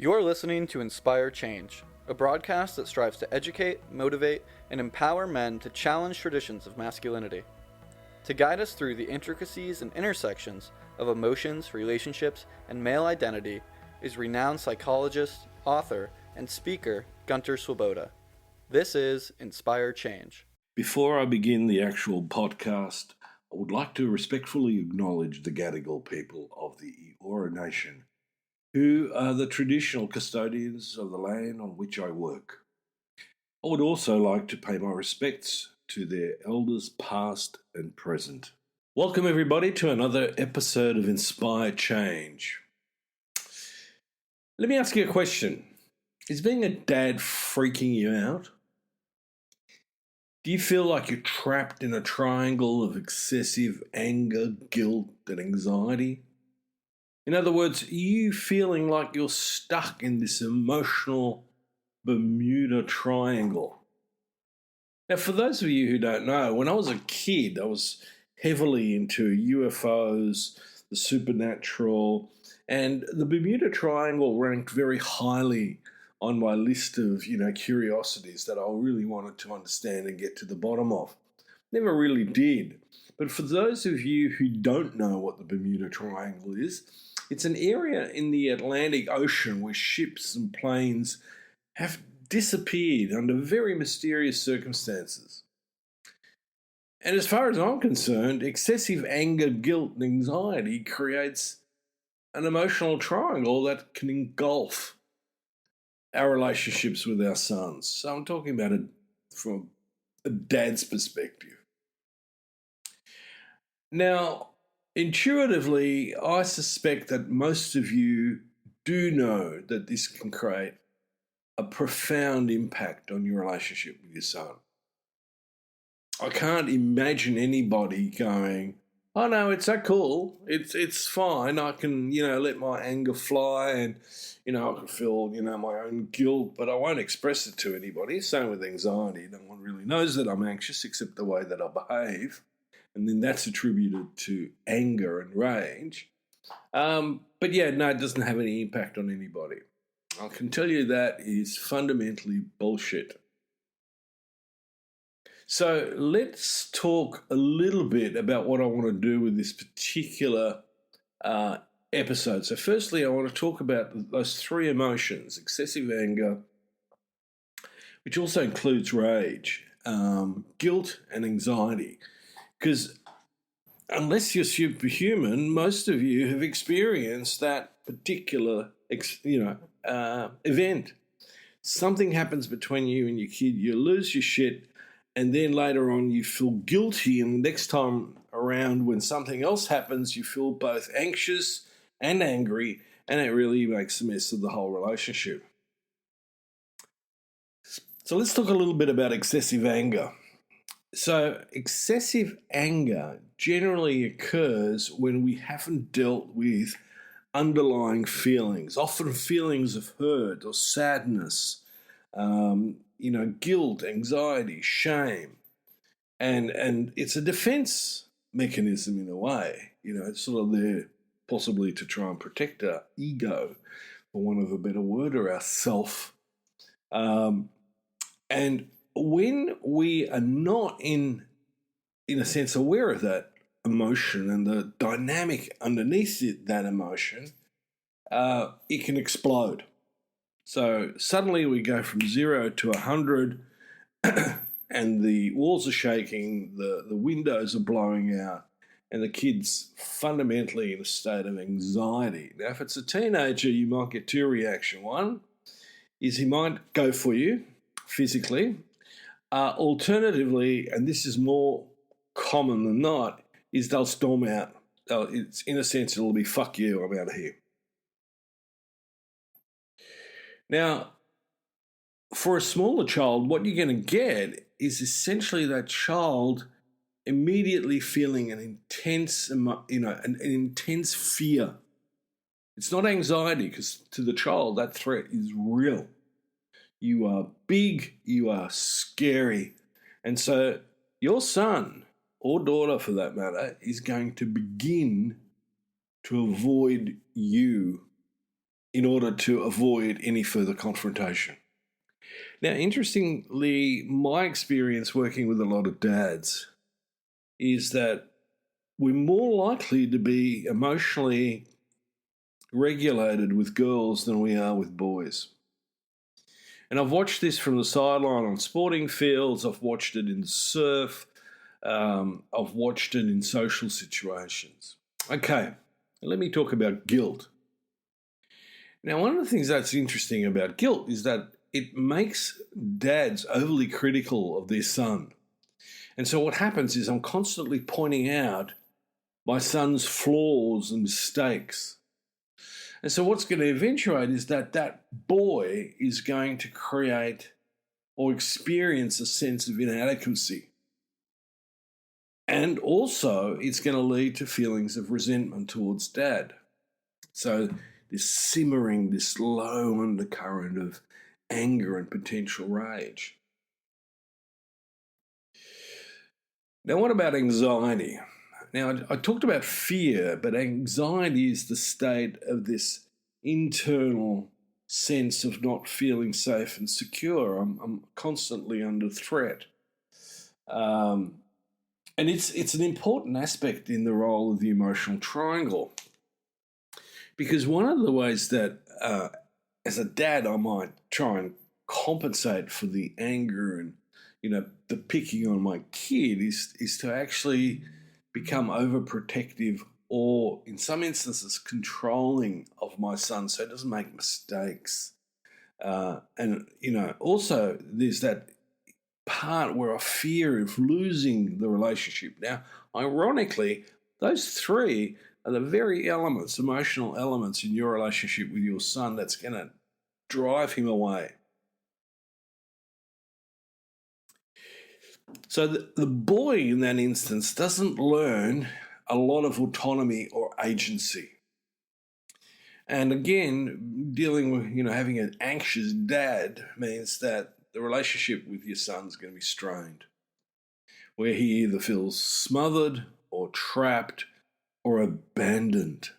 You're listening to Inspire Change, a broadcast that strives to educate, motivate, and empower men to challenge traditions of masculinity. To guide us through the intricacies and intersections of emotions, relationships, and male identity is renowned psychologist, author, and speaker Gunter. This is Inspire Change. Before I begin the actual podcast, I would like to respectfully acknowledge the Gadigal people of the Eora Nation, who are the traditional custodians of the land on which I work. I would also like to pay my respects to their elders past and present. Welcome everybody to another episode of Inspire Change. Let me ask you a question. Is being a dad freaking you out? Do you feel like you're trapped in a triangle of excessive anger, guilt, and anxiety? In other words, are you feeling like you're stuck in this emotional Bermuda Triangle? Now, for those of you who don't know, when I was a kid, I was heavily into UFOs, the supernatural, and the Bermuda Triangle ranked very highly on my list of, curiosities that I really wanted to understand and get to the bottom of. Never really did. But for those of you who don't know what the Bermuda Triangle is, it's an area in the Atlantic Ocean where ships and planes have disappeared under very mysterious circumstances. And as far as I'm concerned, excessive anger, guilt, and anxiety creates an emotional triangle that can engulf our relationships with our sons. So I'm talking about it from a dad's perspective. Now, intuitively, I suspect that most of you do know that this can create a profound impact on your relationship with your son. I can't imagine anybody going, "Oh no, it's so cool. It's fine. I can, let my anger fly and, I can feel, my own guilt, but I won't express it to anybody." Same with anxiety. No one really knows that I'm anxious except the way that I behave. And then that's attributed to anger and rage. But yeah, no, it doesn't have any impact on anybody. I can tell you that is fundamentally bullshit. So let's talk a little bit about what I want to do with this particular episode. So firstly, I want to talk about those three emotions: excessive anger, which also includes rage, guilt, and anxiety. Because unless you're superhuman, most of you have experienced that particular, event. Something happens between you and your kid, you lose your shit, and then later on you feel guilty, and the next time around when something else happens, you feel both anxious and angry, and it really makes a mess of the whole relationship. So let's talk a little bit about excessive anger. So excessive anger generally occurs when we haven't dealt with underlying feelings, often feelings of hurt or sadness, guilt, anxiety, shame. And it's a defense mechanism in a way. It's sort of there possibly to try and protect our ego, for want of a better word, or our self. And when we are not in a sense aware of that emotion and the dynamic underneath that emotion, it can explode. So suddenly we go from 0 to 100 and the walls are shaking, the windows are blowing out, and the kid's fundamentally in a state of anxiety. Now, if it's a teenager, you might get two reactions. One is he might go for you physically. Alternatively, and this is more common than not, is they'll storm out. It's in a sense, it'll be "fuck you, I'm out of here." Now, for a smaller child, what you're going to get is essentially that child immediately feeling an intense, an intense fear. It's not anxiety, because to the child, that threat is real. You are big, you are scary. And so your son, or daughter for that matter, is going to begin to avoid you in order to avoid any further confrontation. Now, interestingly, my experience working with a lot of dads is that we're more likely to be emotionally regulated with girls than we are with boys. And I've watched this from the sideline on sporting fields, I've watched it in surf, I've watched it in social situations. Okay, let me talk about guilt. Now, one of the things that's interesting about guilt is that it makes dads overly critical of their son. And so what happens is I'm constantly pointing out my son's flaws and mistakes. And so what's going to eventuate is that that boy is going to create or experience a sense of inadequacy. And also, it's going to lead to feelings of resentment towards dad. So this simmering, this low undercurrent of anger and potential rage. Now, what about anxiety? Now, I talked about fear, but anxiety is the state of this internal sense of not feeling safe and secure. I'm constantly under threat. And it's an important aspect in the role of the emotional triangle. Because one of the ways that, as a dad, I might try and compensate for the anger and, the picking on my kid is to actually become overprotective or, in some instances, controlling of my son so he doesn't make mistakes. And, also there's that part where I fear of losing the relationship. Now, ironically, those three are the very elements, emotional elements in your relationship with your son that's going to drive him away. So the boy in that instance doesn't learn a lot of autonomy or agency. And again, dealing with, having an anxious dad means that the relationship with your son's going to be strained, where he either feels smothered or trapped or abandoned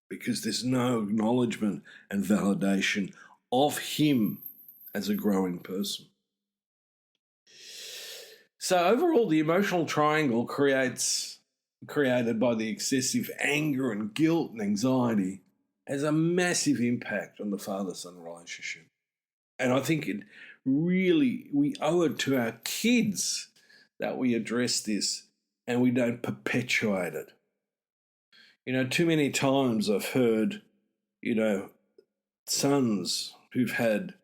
because there's no acknowledgement and validation of him as a growing person. So overall, the emotional triangle created by the excessive anger and guilt and anxiety has a massive impact on the father-son relationship. And I think we owe it to our kids that we address this and we don't perpetuate it. Too many times I've heard, sons who've had,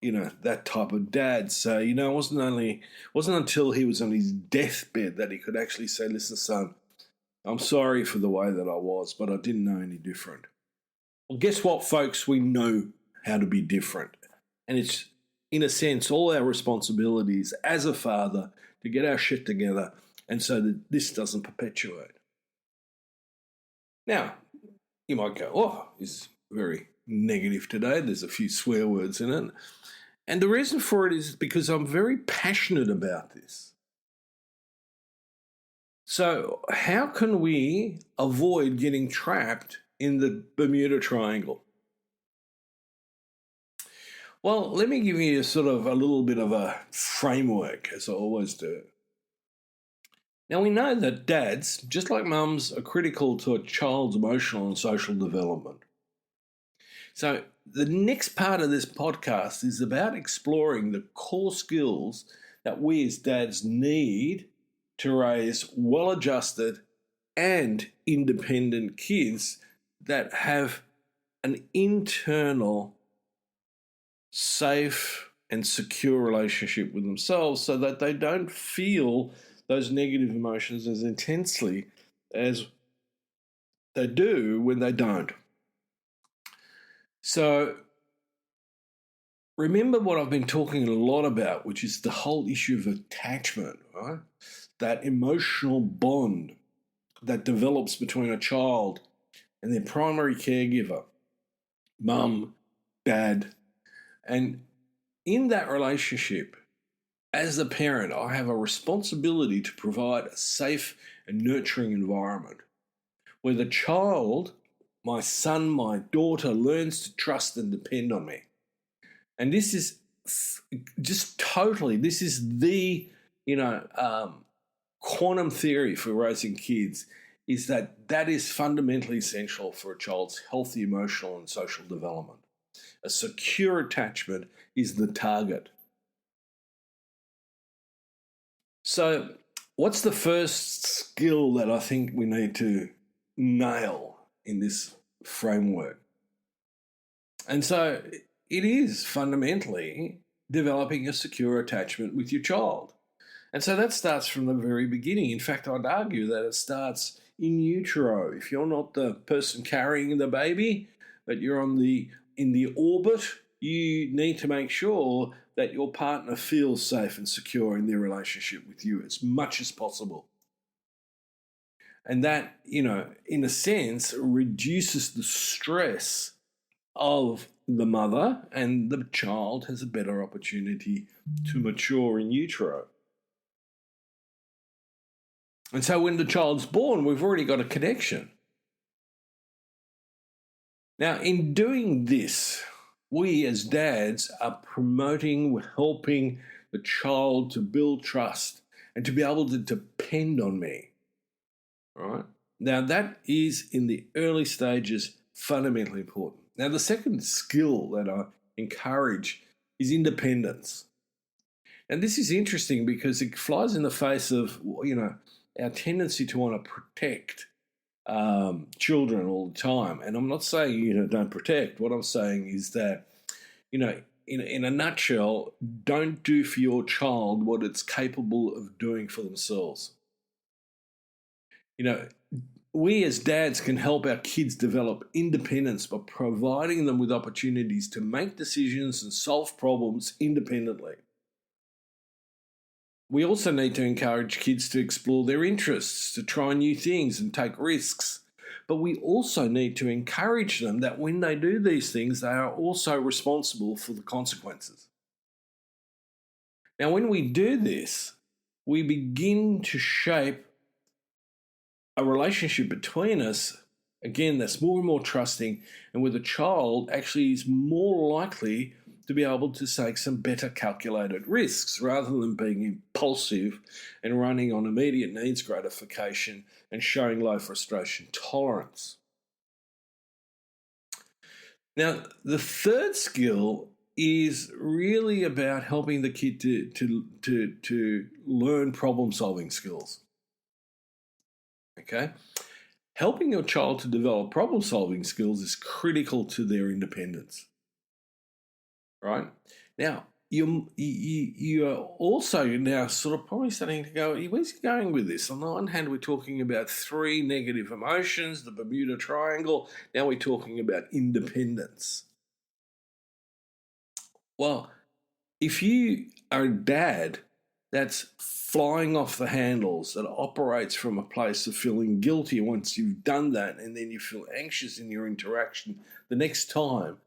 that type of dad say, it wasn't until he was on his deathbed that he could actually say, listen, son, I'm sorry for the way that I was, but I didn't know any different. Well, guess what, folks? We know how to be different. And it's, in a sense, all our responsibilities as a father to get our shit together and so that this doesn't perpetuate. Now, you might go, oh, it's very negative today. There's a few swear words in it. And the reason for it is because I'm very passionate about this. So how can we avoid getting trapped in the Bermuda Triangle? Well, let me give you a little bit of a framework, as I always do. Now, we know that dads, just like mums, are critical to a child's emotional and social development. So the next part of this podcast is about exploring the core skills that we as dads need to raise well-adjusted and independent kids that have an internal, safe and secure relationship with themselves so that they don't feel those negative emotions as intensely as they do when they don't. So remember what I've been talking a lot about, which is the whole issue of attachment, right? That emotional bond that develops between a child and their primary caregiver, mum, dad. And in that relationship, as the parent, I have a responsibility to provide a safe and nurturing environment where the child my son, my daughter learns to trust and depend on me. And this is just totally, this is the, quantum theory for raising kids, is that is fundamentally essential for a child's healthy emotional and social development. A secure attachment is the target. So, what's the first skill that I think we need to nail in this framework? And so, it is fundamentally developing a secure attachment with your child. And so that starts from the very beginning. In fact, I'd argue that it starts in utero. If you're not the person carrying the baby, but you're in the orbit, you need to make sure that your partner feels safe and secure in their relationship with you as much as possible. And that, in a sense, reduces the stress of the mother, and the child has a better opportunity to mature in utero. And so when the child's born, we've already got a connection. Now, in doing this, we as dads are promoting, helping the child to build trust and to be able to depend on me. Right? Now, that is, in the early stages, fundamentally important. Now, the second skill that I encourage is independence. And this is interesting because it flies in the face of, our tendency to want to protect children all the time. And I'm not saying, don't protect. What I'm saying is that, in a nutshell, don't do for your child what it's capable of doing for themselves. We as dads can help our kids develop independence by providing them with opportunities to make decisions and solve problems independently. We also need to encourage kids to explore their interests, to try new things and take risks. But we also need to encourage them that when they do these things, they are also responsible for the consequences. Now, when we do this, we begin to shape a relationship between us, again, that's more and more trusting, and where the child actually is more likely to be able to take some better calculated risks rather than being impulsive and running on immediate needs gratification and showing low frustration tolerance. Now, the third skill is really about helping the kid to learn problem-solving skills. Okay? Helping your child to develop problem-solving skills is critical to their independence. Right? Now, you are also now sort of probably starting to go, where's he going with this? On the one hand, we're talking about 3 negative emotions, the Bermuda Triangle. Now we're talking about independence. Well, if you are a dad that's flying off the handles, that operates from a place of feeling guilty once you've done that, and then you feel anxious in your interaction the next time,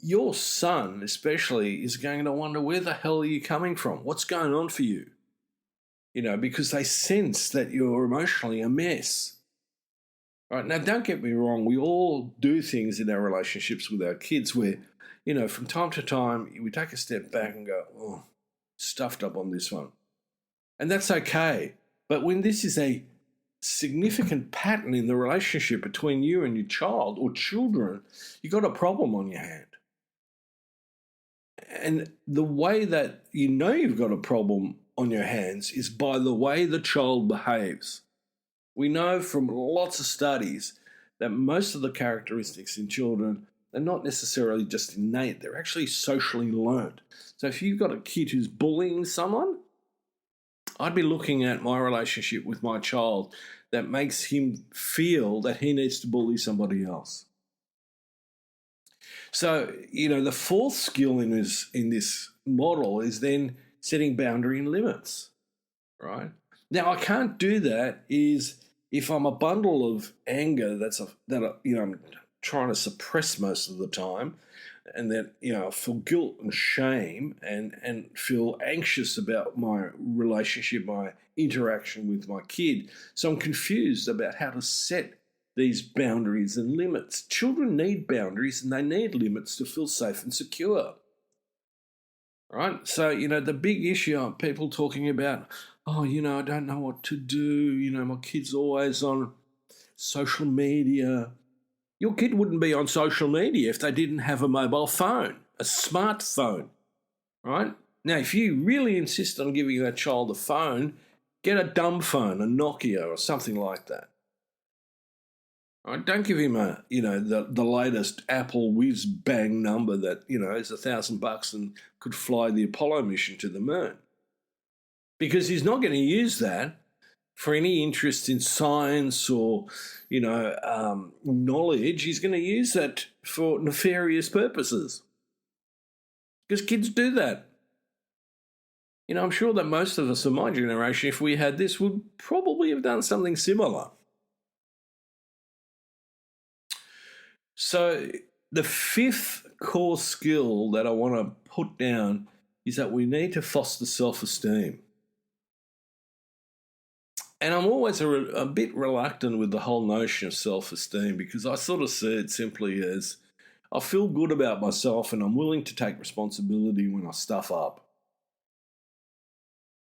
your son especially is going to wonder, where the hell are you coming from? What's going on for you? Because they sense that you're emotionally a mess. Right? Now, don't get me wrong. We all do things in our relationships with our kids where, from time to time, we take a step back and go, oh, stuffed up on this one. And that's okay. But when this is a significant pattern in the relationship between you and your child or children, you've got a problem on your hand. And the way that you've got a problem on your hands is by the way the child behaves. We know from lots of studies that most of the characteristics in children are not necessarily just innate, they're actually socially learned. So if you've got a kid who's bullying someone, I'd be looking at my relationship with my child that makes him feel that he needs to bully somebody else. So, the fourth skill in this model is then setting boundary and limits, right? Now, I can't do that if I'm a bundle of anger I'm trying to suppress most of the time, and that I feel guilt and shame and feel anxious about my relationship, my interaction with my kid. So I'm confused about how to set these boundaries and limits. Children need boundaries and they need limits to feel safe and secure. Right? So, the big issue, people talking about, I don't know what to do. My kid's always on social media. Your kid wouldn't be on social media if they didn't have a mobile phone, a smartphone, right? Now, if you really insist on giving that child a phone, get a dumb phone, a Nokia or something like that. Right? Don't give him the latest Apple whiz bang number that, is $1,000 and could fly the Apollo mission to the moon. Because he's not going to use that for any interest in science or, knowledge. He's going to use that for nefarious purposes. Because kids do that. I'm sure that most of us of my generation, if we had this, would probably have done something similar. So the fifth core skill that I want to put down is that we need to foster self-esteem. And I'm always a bit reluctant with the whole notion of self-esteem because I sort of see it simply as I feel good about myself and I'm willing to take responsibility when I stuff up.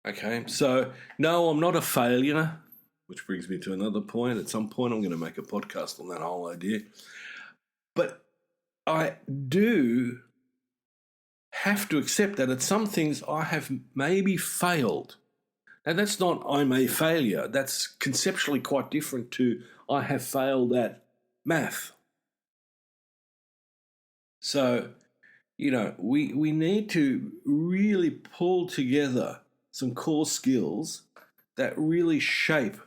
Okay, so no, I'm not a failure, which brings me to another point. At some point, I'm going to make a podcast on that whole idea. But I do have to accept that at some things I have maybe failed. Now, that's not I'm a failure. That's conceptually quite different to I have failed at math. So, we need to really pull together some core skills that really shape,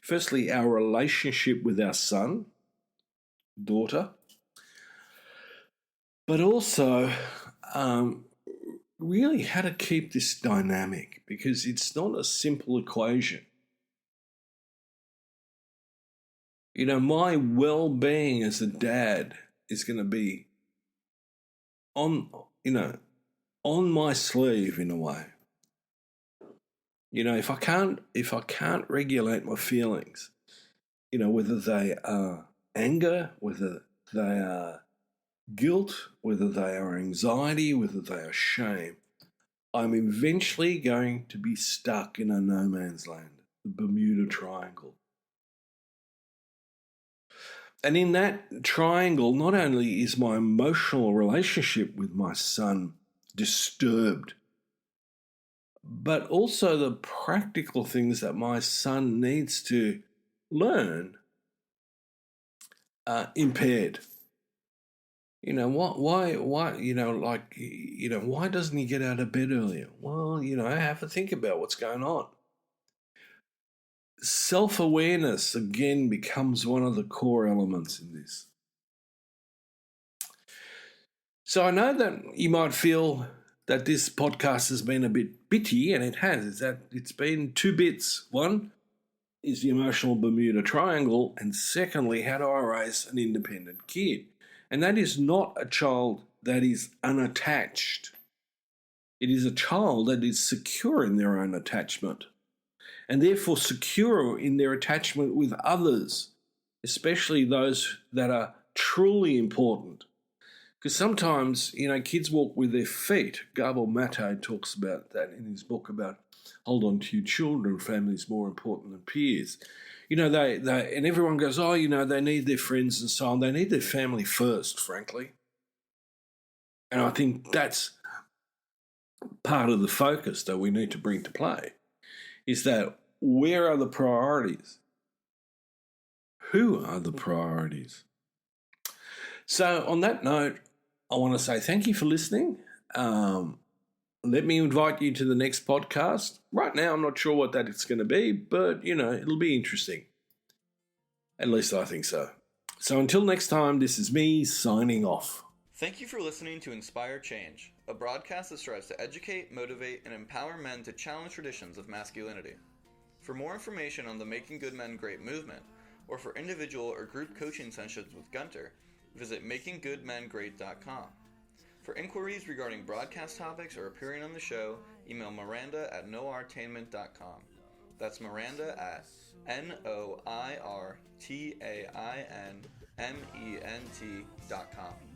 firstly, our relationship with our son, daughter, but also really how to keep this dynamic because it's not a simple equation. My well-being as a dad is going to be on my sleeve in a way. If I can't regulate my feelings, whether they are anger, whether they are guilt, whether they are anxiety, whether they are shame, I'm eventually going to be stuck in a no man's land, the Bermuda Triangle. And in that triangle, not only is my emotional relationship with my son disturbed, but also the practical things that my son needs to learn are impaired. Why, why doesn't he get out of bed earlier? Well, I have to think about what's going on. Self-awareness, again, becomes one of the core elements in this. So I know that you might feel that this podcast has been a bit bitty, and it has. It's been two bits. One is the Emotional Bermuda Triangle, and secondly, how do I raise an independent kid? And that is not a child that is unattached. It is a child that is secure in their own attachment and therefore secure in their attachment with others, especially those that are truly important. Because sometimes, kids walk with their feet. Gabor Mate talks about that in his book about hold on to your children, families more important than peers. They and everyone goes, they need their friends and so on. They need their family first, frankly. And I think that's part of the focus that we need to bring to play is that where are the priorities? Who are the priorities? So on that note, I want to say thank you for listening. Let me invite you to the next podcast. Right now, I'm not sure what that it's going to be, but, it'll be interesting. At least I think so. So until next time, this is me signing off. Thank you for listening to Inspire Change, a broadcast that strives to educate, motivate, and empower men to challenge traditions of masculinity. For more information on the Making Good Men Great movement, or for individual or group coaching sessions with Gunter, visit makinggoodmengreat.com. For inquiries regarding broadcast topics or appearing on the show, email Miranda@noartainment.com. That's Miranda at NOIRTAINMENT.com.